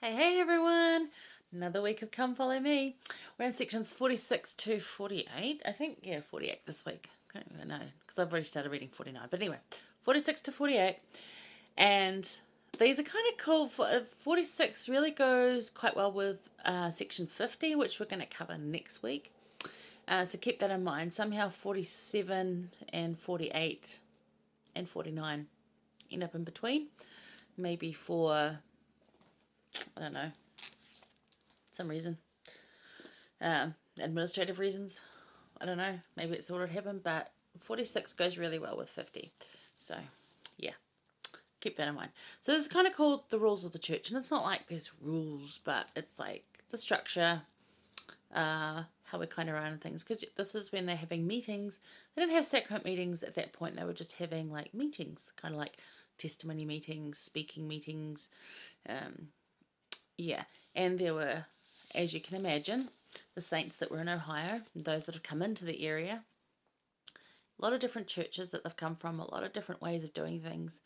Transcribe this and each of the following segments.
Hey everyone! Another week of Come Follow Me. We're in sections 46 to 48. I think, 48 this week. I don't even know, because I've already started reading 49. But anyway, 46 to 48. And these are kind of cool. 46 really goes quite well with section 50, which we're going to cover next week. So keep that in mind. Somehow 47 and 48 and 49 end up in between. Maybe for, I don't know, some reason. Administrative reasons. I don't know. Maybe it's what would happen, but 46 goes really well with 50. So, yeah, keep that in mind. So this is kind of called the rules of the church, and it's not like there's rules, but it's like the structure, how we kind of run things. Because this is when they're having meetings. They didn't have sacrament meetings at that point. They were just having like meetings, kind of like testimony meetings, speaking meetings. Yeah, and there were, as you can imagine, the saints that were in Ohio, those that have come into the area. A lot of different churches that they've come from, a lot of different ways of doing things,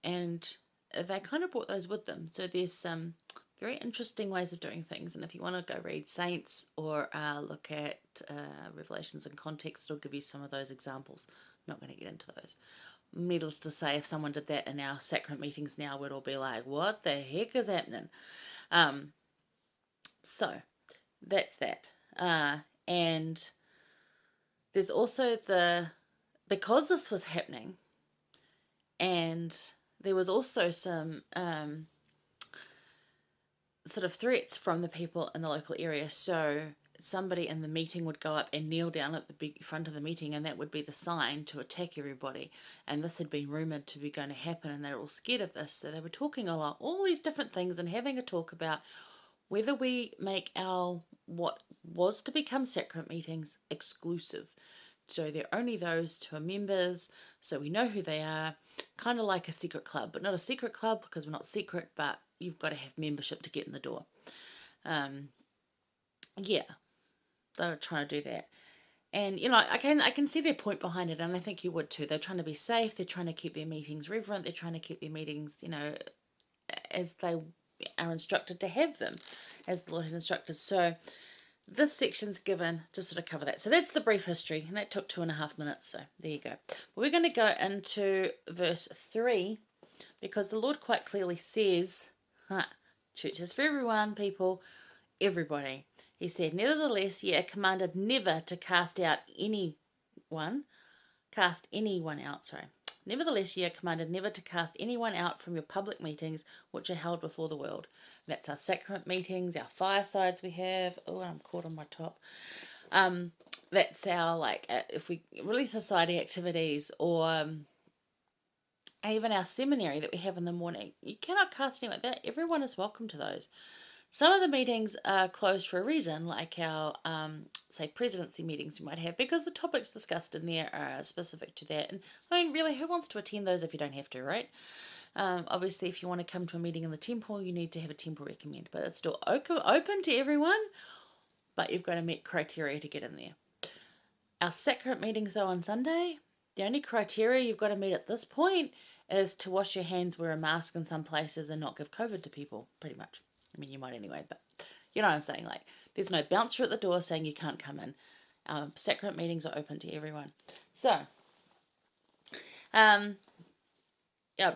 and they kind of brought those with them. So there's some very interesting ways of doing things, and if you want to go read Saints or look at Revelations in context, it'll give you some of those examples. I'm not going to get into those. Needless to say, if someone did that in our sacrament meetings now, we'd all be like, what the heck is happening? So that's that. And there's also because this was happening, and there was also some sort of threats from the people in the local area. So somebody in the meeting would go up and kneel down at the big front of the meeting, and that would be the sign to attack everybody. And this had been rumoured to be going to happen, and they were all scared of this. So they were talking a lot, all these different things, and having a talk about whether we make our what was to become sacrament meetings exclusive. So they're only those who are members, so we know who they are, kind of like a secret club, but not a secret club because we're not secret, but you've got to have membership to get in the door. Yeah, they're trying to do that. And, I can see their point behind it, and I think you would too. They're trying to be safe, they're trying to keep their meetings reverent, they're trying to keep their meetings, as they are instructed to have them, as the Lord had instructed. So this section's given to sort of cover that. So that's the brief history, and that took 2.5 minutes. So there you go. But we're going to go into verse 3, because the Lord quite clearly says, church is for everyone, people, everybody. He said, nevertheless, ye are commanded never to cast anyone out, Nevertheless, ye are commanded never to cast anyone out from your public meetings which are held before the world. That's our sacrament meetings, our firesides we have. Oh, I'm caught on my top. That's our, if we Relief Society activities, or even our seminary that we have in the morning. You cannot cast anyone out. Everyone is welcome to those. Some of the meetings are closed for a reason, like our, say, presidency meetings you might have, because the topics discussed in there are specific to that. And I mean, really, who wants to attend those if you don't have to, right? Obviously, if you want to come to a meeting in the temple, you need to have a temple recommend, but it's still open to everyone, but you've got to meet criteria to get in there. Our sacrament meetings, though, on Sunday, the only criteria you've got to meet at this point is to wash your hands, wear a mask in some places, and not give COVID to people, pretty much. I mean, you might anyway, but you know what I'm saying? Like, there's no bouncer at the door saying you can't come in. Sacrament meetings are open to everyone. So, I've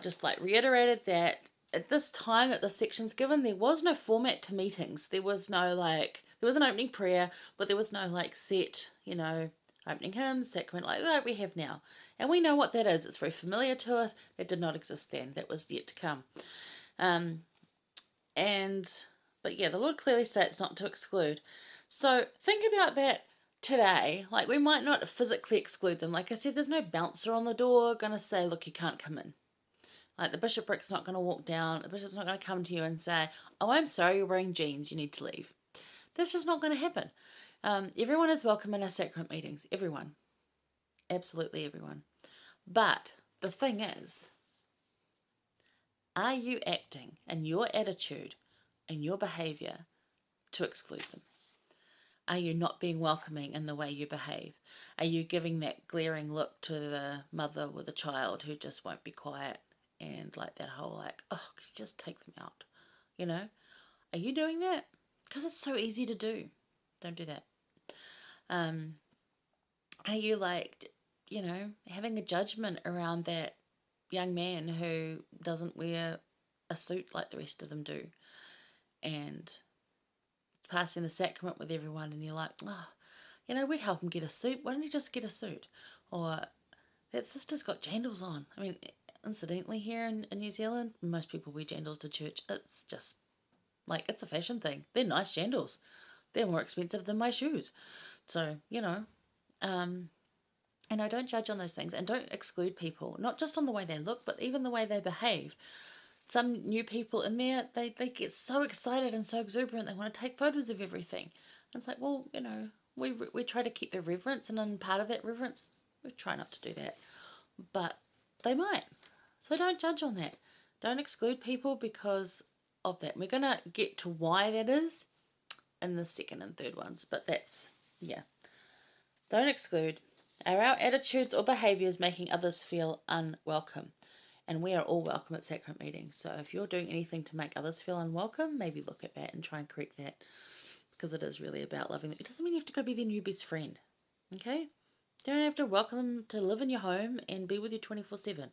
just reiterated that at this time that this section's given, there was no format to meetings. There was no there was an opening prayer, but there was no set, opening hymns, sacrament like we have now. And we know what that is. It's very familiar to us. That did not exist then. That was yet to come. But yeah, the Lord clearly states not to exclude. So think about that today. We might not physically exclude them. Like I said, there's no bouncer on the door going to say, look, you can't come in. The bishopric's not going to walk down. The bishop's not going to come to you and say, oh, I'm sorry, you're wearing jeans. You need to leave. That's just not going to happen. Everyone is welcome in our sacrament meetings. Everyone. Absolutely everyone. But the thing is, are you acting in your attitude and your behaviour to exclude them? Are you not being welcoming in the way you behave? Are you giving that glaring look to the mother with a child who just won't be quiet, and that whole oh, could you just take them out, Are you doing that? Because it's so easy to do. Don't do that. Um, are you like, having a judgment around that young man who doesn't wear a suit like the rest of them do and passing the sacrament with everyone, and you're like, we'd help him get a suit. Why don't he just get a suit? Or that sister's got jandals on. I mean, incidentally, here in New Zealand, most people wear jandals to church. It's just like, it's a fashion thing. They're nice jandals. They're more expensive than my shoes. So, um, and I don't judge on those things and don't exclude people, not just on the way they look, but even the way they behave. Some new people in there, they get so excited and so exuberant, they want to take photos of everything. And it's like, well, we try to keep the reverence, and in part of that reverence, we try not to do that. But they might. So don't judge on that. Don't exclude people because of that. We're going to get to why that is in the second and third ones, but yeah. Don't exclude. Are our attitudes or behaviours making others feel unwelcome? And we are all welcome at sacrament meetings. So if you're doing anything to make others feel unwelcome, maybe look at that and try and correct that, because it is really about loving them. It doesn't mean you have to go be their new best friend. Okay? You don't have to welcome them to live in your home and be with you 24/7.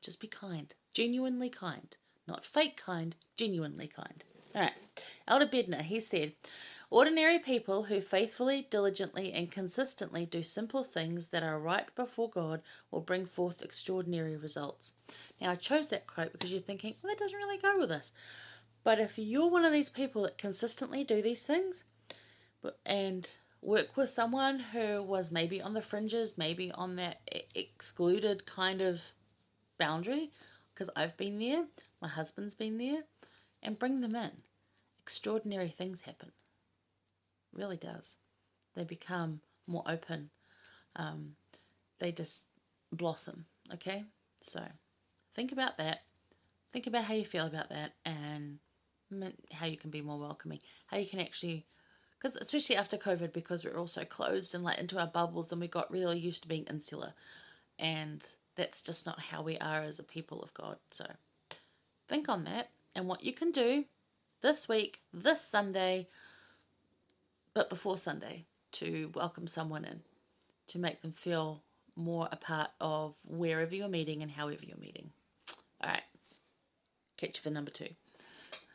Just be kind. Genuinely kind. Not fake kind, genuinely kind. Alright. Elder Bedner, he said, ordinary people who faithfully, diligently, and consistently do simple things that are right before God will bring forth extraordinary results. Now, I chose that quote because you're thinking, well, that doesn't really go with us. But if you're one of these people that consistently do these things and work with someone who was maybe on the fringes, maybe on that excluded kind of boundary, because I've been there, my husband's been there, and bring them in, extraordinary things happen. Really does. They become more open. They just blossom. Okay? So think about that. Think about how you feel about that, and how you can be more welcoming. How you can actually, because especially after COVID, because we're all so closed and like into our bubbles, and we got really used to being insular. And that's just not how we are as a people of God. So think on that and what you can do this week, this Sunday, but before Sunday, to welcome someone in, to make them feel more a part of wherever you're meeting and however you're meeting. All right, catch you for number 2.